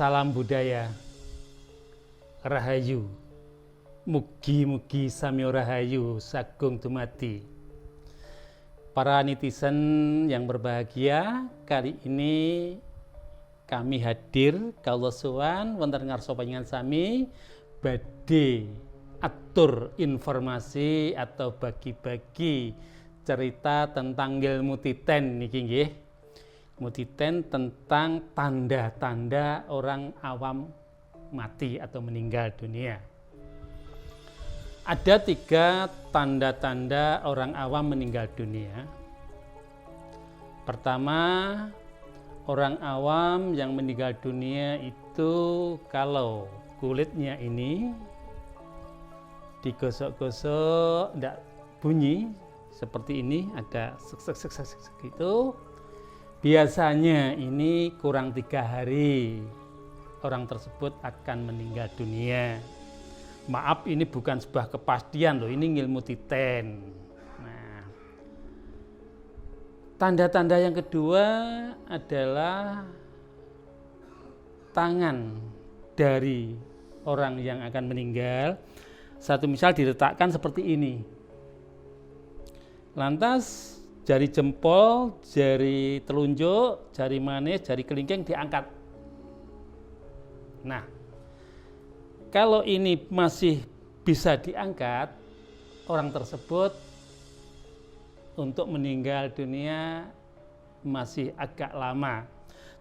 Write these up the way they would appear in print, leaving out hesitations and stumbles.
Salam budaya, rahayu, mugi-mugi sami rahayu sagung dumadi. Para netizen yang berbahagia, kali ini kami hadir kawula sowan wonten ngarsa panjenengan sami badhe atur informasi atau bagi-bagi cerita tentang ilmu titen niki nggih. Mutiten tentang tanda-tanda orang awam mati atau meninggal dunia. Ada 3 tanda-tanda orang awam meninggal dunia. Pertama, orang awam yang meninggal dunia itu kalau kulitnya ini digosok-gosok tidak bunyi seperti ini, ada sek-sek gitu. Biasanya ini kurang 3 hari orang tersebut akan meninggal dunia. Maaf, ini bukan sebuah kepastian loh, ini ilmu titen. Nah, tanda-tanda yang kedua adalah tangan dari orang yang akan meninggal. Satu misal diletakkan seperti ini. Lantas jari jempol, jari telunjuk, jari manis, jari kelingking diangkat. Nah, kalau ini masih bisa diangkat, orang tersebut untuk meninggal dunia masih agak lama.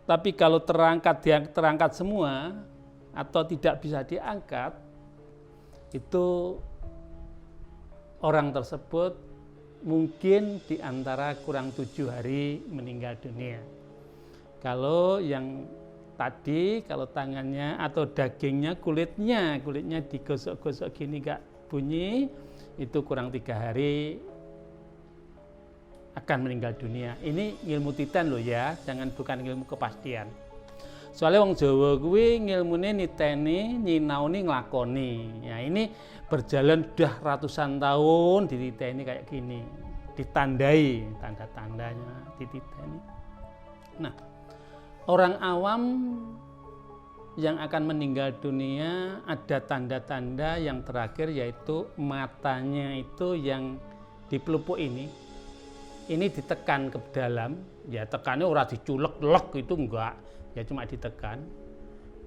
Tapi kalau terangkat semua atau tidak bisa diangkat, itu orang tersebut mungkin di antara kurang 7 hari meninggal dunia. Kalau yang tadi, kalau tangannya atau dagingnya, kulitnya digosok-gosok gini gak bunyi, itu kurang 3 hari akan meninggal dunia. Ini ilmu titen loh ya, bukan ilmu kepastian. Soalnya wong Jawa kuwi ngilmune niteni, nyinaoni, nglakoni. Ya ini berjalan udah ratusan tahun dititeni kayak gini, ditandai tanda-tandanya dititeni. Nah, orang awam yang akan meninggal dunia ada tanda-tanda yang terakhir, yaitu matanya itu yang di pelupuk ini ditekan ke dalam. Ya tekannya ora diculek-lek, itu enggak, ya cuma ditekan.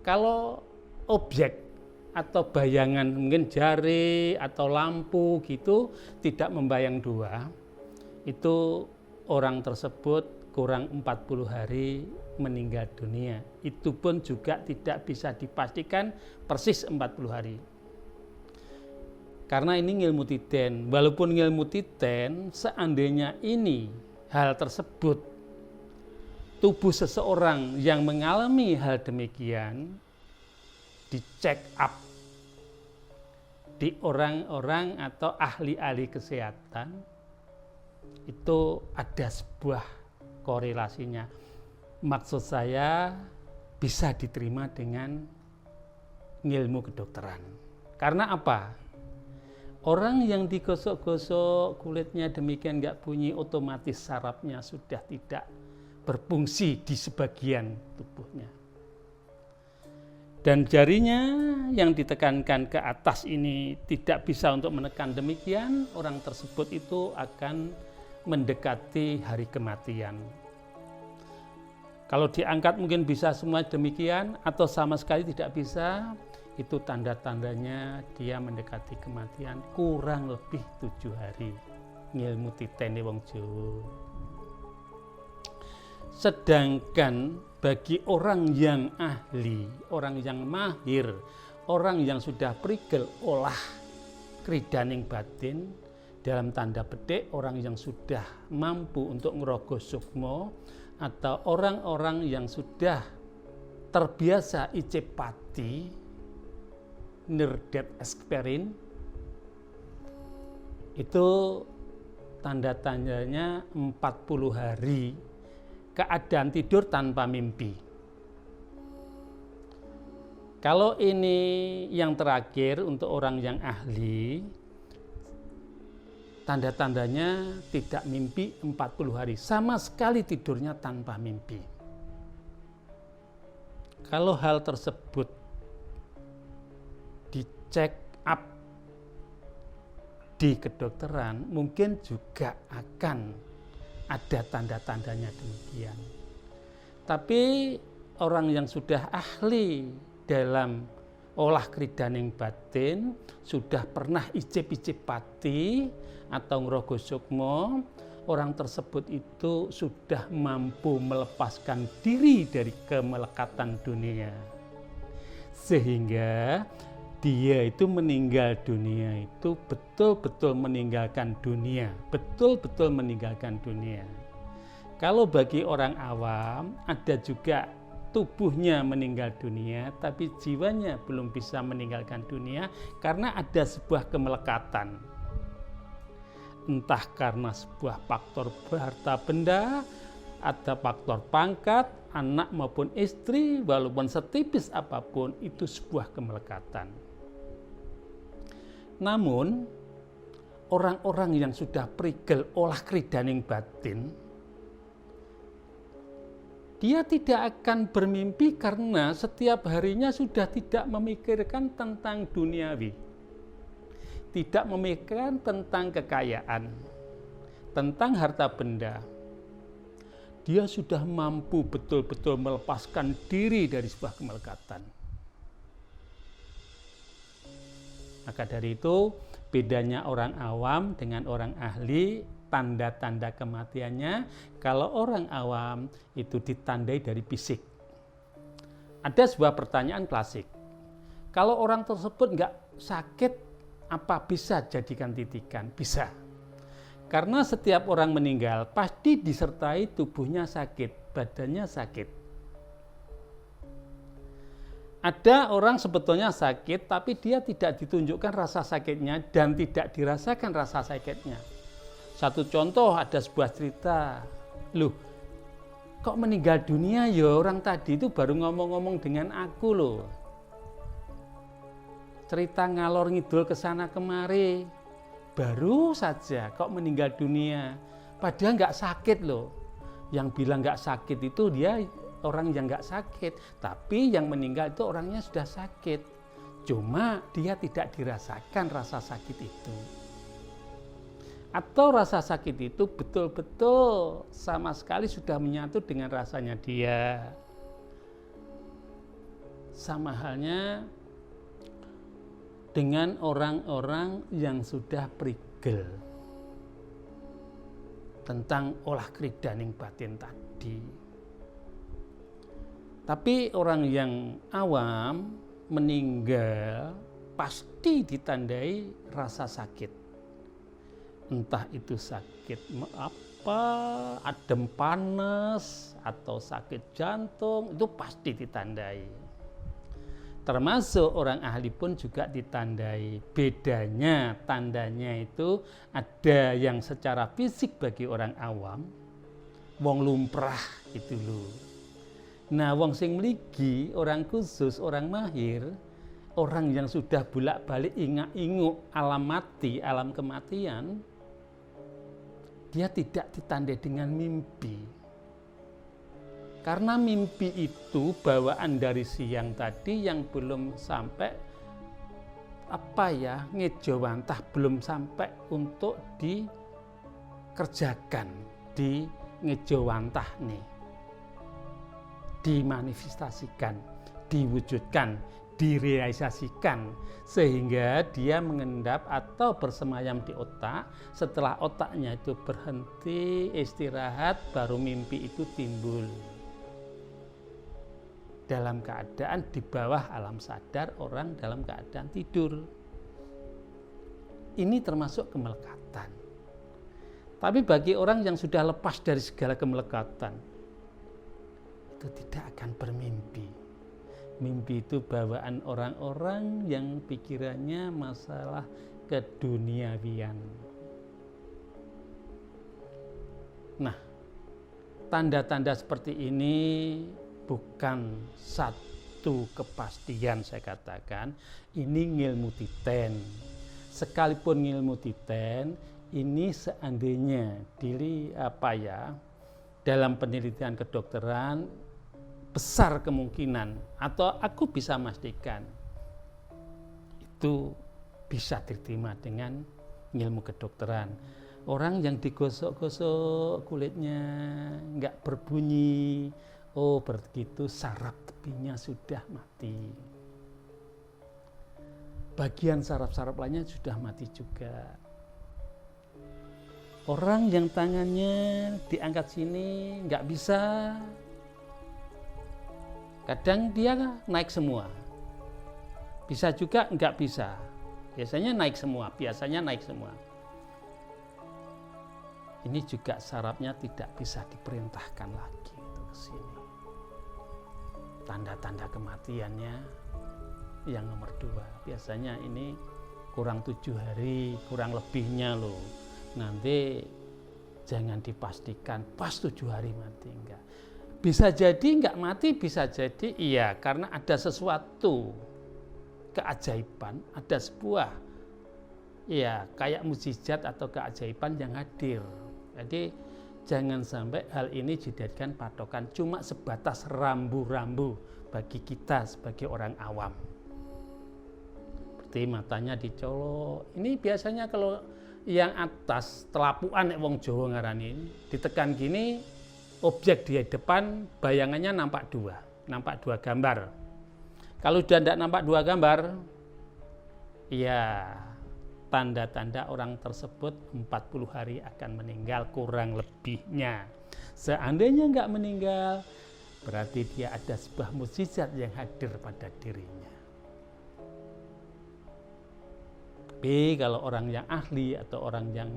Kalau objek atau bayangan mungkin jari atau lampu gitu tidak membayang 2, itu orang tersebut kurang 40 hari meninggal dunia. Itu pun juga tidak bisa dipastikan persis 40 hari. Karena ini ilmu titen. Walaupun ilmu titen, seandainya ini hal tersebut, tubuh seseorang yang mengalami hal demikian dicek up di orang-orang atau ahli-ahli kesehatan, itu ada sebuah korelasinya. Maksud saya bisa diterima dengan ilmu kedokteran. Karena apa? Orang yang digosok-gosok kulitnya demikian nggak bunyi, otomatis sarafnya sudah tidak berfungsi di sebagian tubuhnya. Dan jarinya yang ditekankan ke atas ini tidak bisa untuk menekan demikian, orang tersebut itu akan mendekati hari kematian. Kalau diangkat mungkin bisa semua demikian, atau sama sekali tidak bisa, itu tanda-tandanya dia mendekati kematian kurang lebih 7 hari. Ngilmu titene wong Jawa. Sedangkan bagi orang yang ahli, orang yang mahir, orang yang sudah prigel olah kridaning batin, dalam tanda petik orang yang sudah mampu untuk ngerogoh sukmo, atau orang-orang yang sudah terbiasa icepati, near death experience, itu tanda-tandanya 40 hari keadaan tidur tanpa mimpi. Kalau ini yang terakhir untuk orang yang ahli, tanda-tandanya tidak mimpi 40 hari, sama sekali tidurnya tanpa mimpi. Kalau hal tersebut dicek up di kedokteran, mungkin juga akan ada tanda-tandanya demikian. Tapi orang yang sudah ahli dalam olah kridaning batin, sudah pernah icip-icip pati atau ngrogo sukmo, orang tersebut itu sudah mampu melepaskan diri dari kemelekatan dunia. Sehingga dia itu meninggal dunia itu betul-betul meninggalkan dunia, betul-betul meninggalkan dunia. Kalau bagi orang awam, ada juga tubuhnya meninggal dunia, tapi jiwanya belum bisa meninggalkan dunia karena ada sebuah kemelekatan. Entah karena sebuah faktor harta benda, ada faktor pangkat, anak maupun istri, walaupun setipis apapun, itu sebuah kemelekatan. Namun, orang-orang yang sudah prigel olah kridaning batin, dia tidak akan bermimpi karena setiap harinya sudah tidak memikirkan tentang duniawi. Tidak memikirkan tentang kekayaan, tentang harta benda. Dia sudah mampu betul-betul melepaskan diri dari sebuah kemelekatan. Maka dari itu, bedanya orang awam dengan orang ahli, tanda-tanda kematiannya, kalau orang awam itu ditandai dari fisik. Ada sebuah pertanyaan klasik. Kalau orang tersebut nggak sakit, apa bisa jadikan titikan? Bisa. Karena setiap orang meninggal pasti disertai tubuhnya sakit, badannya sakit. Ada orang sebetulnya sakit, tapi dia tidak ditunjukkan rasa sakitnya dan tidak dirasakan rasa sakitnya. Satu contoh, ada sebuah cerita. Loh, kok meninggal dunia ya orang tadi itu baru ngomong-ngomong dengan aku loh. Cerita ngalor ngidul ke sana kemari, baru saja kok meninggal dunia, padahal nggak sakit loh. Yang bilang nggak sakit itu dia orang yang nggak sakit, tapi yang meninggal itu orangnya sudah sakit, cuma dia tidak dirasakan rasa sakit itu, atau rasa sakit itu betul-betul sama sekali sudah menyatu dengan rasanya dia. Sama halnya dengan orang-orang yang sudah prigel tentang olah kridaning batin tadi. Tapi orang yang awam meninggal pasti ditandai rasa sakit. Entah itu sakit apa, adem panas, atau sakit jantung, itu pasti ditandai. Termasuk orang ahli pun juga ditandai. Bedanya, tandanya itu ada yang secara fisik bagi orang awam, wong lumrah itu loh. Nah, wong sing mligi, orang khusus, orang mahir, orang yang sudah bolak-balik ingak-inguk alam mati, alam kematian, dia tidak ditandai dengan mimpi. Karena mimpi itu bawaan dari siang tadi yang belum sampai ngejawantah, belum sampai untuk dikerjakan, di ngejawantah nih, dimanifestasikan, diwujudkan, direalisasikan, sehingga dia mengendap atau bersemayam di otak. Setelah otaknya itu berhenti istirahat, baru mimpi itu timbul. Dalam keadaan di bawah alam sadar, orang dalam keadaan tidur. Ini termasuk kemelekatan. Tapi bagi orang yang sudah lepas dari segala kemelekatan, itu tidak akan bermimpi. Mimpi itu bawaan orang-orang yang pikirannya masalah keduniawian. Nah, tanda-tanda seperti ini bukan satu kepastian, saya katakan ini ngilmu titen. Sekalipun ngilmu titen, ini seandainya dalam penelitian kedokteran besar kemungkinan atau aku bisa memastikan itu bisa diterima dengan ilmu kedokteran. Orang yang digosok-gosok kulitnya nggak berbunyi, oh begitu saraf tepinya sudah mati. Bagian saraf-saraf lainnya sudah mati juga. Orang yang tangannya diangkat sini nggak bisa, kadang dia naik semua, bisa juga nggak bisa. Biasanya naik semua. Ini juga sarafnya tidak bisa diperintahkan lagi untuk ke sini. Tanda-tanda kematiannya yang nomor 2. Biasanya ini kurang 7 hari, kurang lebihnya loh. Nanti jangan dipastikan pas 7 hari mati, enggak. Bisa jadi enggak mati, bisa jadi iya, karena ada sesuatu keajaiban, ada sebuah ya kayak mukjizat atau keajaiban yang hadir. Jadi jangan sampai hal ini dijadikan patokan cuma sebatas rambu-rambu bagi kita sebagai orang awam. Seperti matanya dicolok. Ini biasanya kalau yang atas telapuan wong Jawa ngarani, ditekan gini, objek di depan bayangannya nampak 2 gambar. Kalau sudah tidak nampak 2 gambar, ya tanda-tanda orang tersebut 40 hari akan meninggal kurang lebihnya. Seandainya enggak meninggal, berarti dia ada sebuah mukjizat yang hadir pada dirinya. Tapi kalau orang yang ahli atau orang yang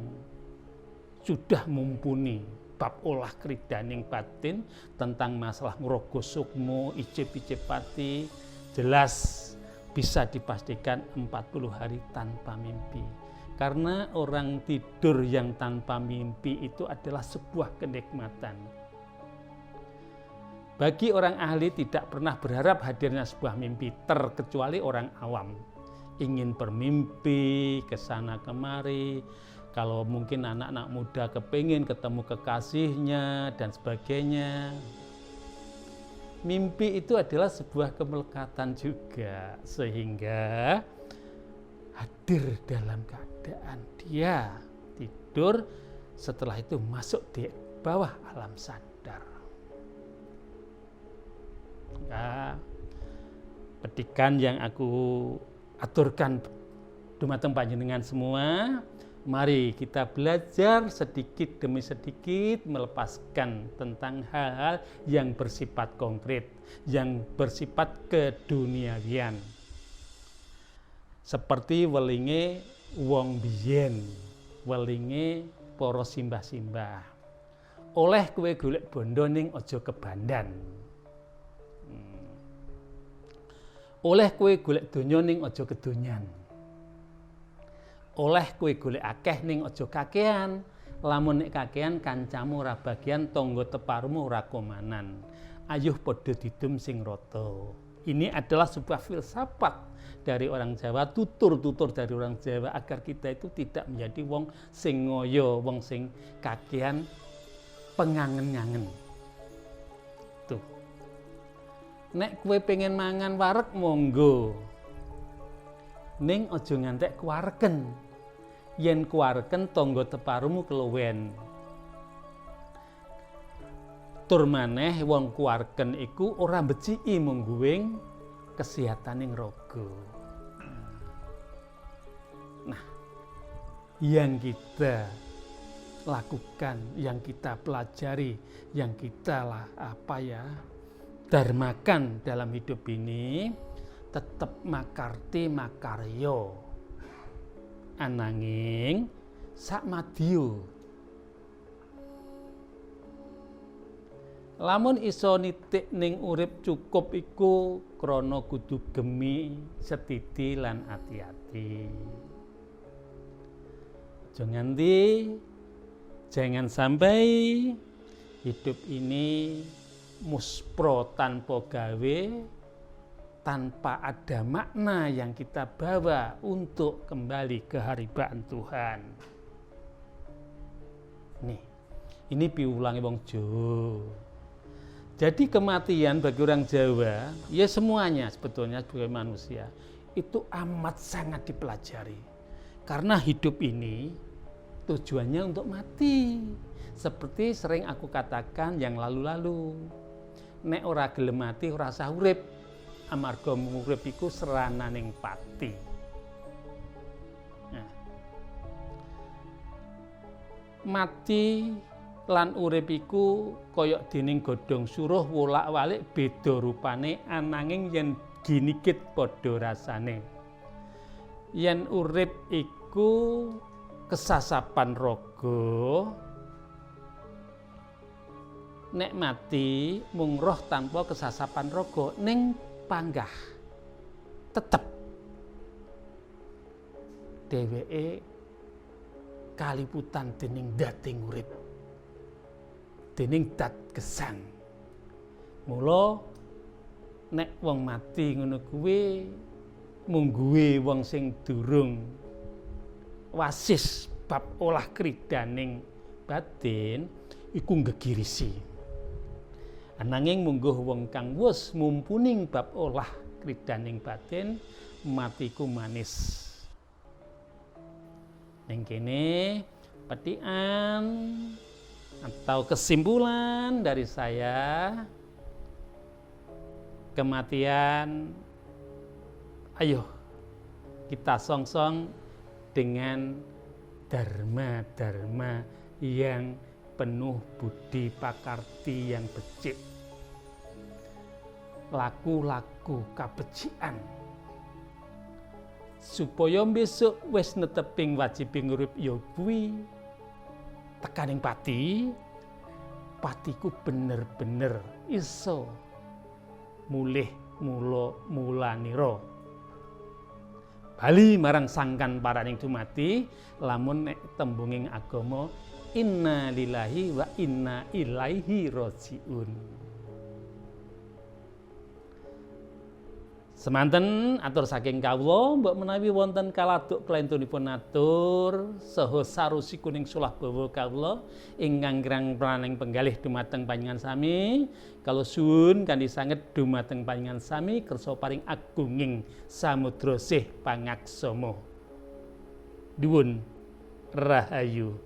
sudah mumpuni bab olah kridaning batin tentang masalah ngrogo sukmo, icip-icip pati, jelas bisa dipastikan 40 hari tanpa mimpi. Karena orang tidur yang tanpa mimpi itu adalah sebuah kenikmatan. Bagi orang ahli tidak pernah berharap hadirnya sebuah mimpi, terkecuali orang awam. Ingin bermimpi ke sana kemari, kalau mungkin anak-anak muda kepingin ketemu kekasihnya dan sebagainya. Mimpi itu adalah sebuah kemelekatan juga, sehingga hadir dalam keadaan dia tidur, setelah itu masuk di bawah alam sadar. Nah, petikan yang aku aturkan dumateng panjenengan semua, mari kita belajar sedikit demi sedikit melepaskan tentang hal-hal yang bersifat konkret, yang bersifat keduniawian. Seperti welinge wong biyen, welinge para simbah-simbah. Oleh kowe golek bondo ning aja kebandan. Oleh kowe golek donya ning aja kedonyan. Oleh kowe golek akeh ning aja kakean, lamun nek kakean kancamu ora bagian, tangga teparumu ora komanan. Ayuh padha didum sing rata. Ini adalah sebuah filsafat dari orang Jawa, tutur-tutur dari orang Jawa agar kita itu tidak menjadi wong sing ngoyo, wong sing kakean pengangen-ngangen. Tuh. Nek kowe pengen mangan wareg monggo. Ning aja ngantek kuwareken. Yen kuwareken tangga teparumu keluwen. Tur maneh wong kuwareken iku ora beciki mungguing kesehataning raga. Nah, yang kita lakukan, yang kita pelajari, yang kita dharmakan dalam hidup ini tetap makarti makaryo ananging sakmadyo. Lamun iso nitik ning urip cukup iku krana kudu gemi, setiti lan ati-ati. Jangan sampai hidup ini muspro tanpa gawe, tanpa ada makna yang kita bawa untuk kembali ke haribaan Tuhan. Nih, ini piulangi wong Jawa. Jadi kematian bagi orang Jawa, ya semuanya sebetulnya sebagai manusia, itu amat sangat dipelajari. Karena hidup ini tujuannya untuk mati. Seperti sering aku katakan yang lalu-lalu. Nek ora gelem mati ora usah urip. Amarga urip iku serananing pati. Nah. Mati lan urip iku kaya dening godhong suruh wolak-walik beda rupane ananging yen ginikit padha rasane. Yen urip iku kesasapan raga, nek mati mung roh tanpa kesasapan raga ning panggah tetep dheweke kaliputan dening dating urip, dening dat gesang. Mula nek wong mati ngono kuwi mungguhe wong sing durung wasis bab olah kridaning batin iku gegirisi. Ananging mungguh wong kang wis mumpuning bab olah kridaning batin matiku manis. Ning kene petikan atau kesimpulan dari saya, kematian ayo kita song-song dengan dharma-dharma yang penuh budi pakarti yang becik, laku-laku kabecikan, supaya besok wis neteping wajibing urip ya kuwi tekaning patiku bener-bener iso mulih mulanira bali marang sangkan paraning dumati lamun nek tembunging agama inna lillahi wa inna ilaihi rajiun. Semanten atur saking kawula mbok menawi wonten kaladuk kelentunipun atur saha sarusi kuning sulah bawa kawula ingkang kirang praning penggalih dumateng panjenengan sami, kalau suwun kanthi sanget dumateng panjenengan sami kersa paring agunging samudra sih pangaksama. Nuwun rahayu.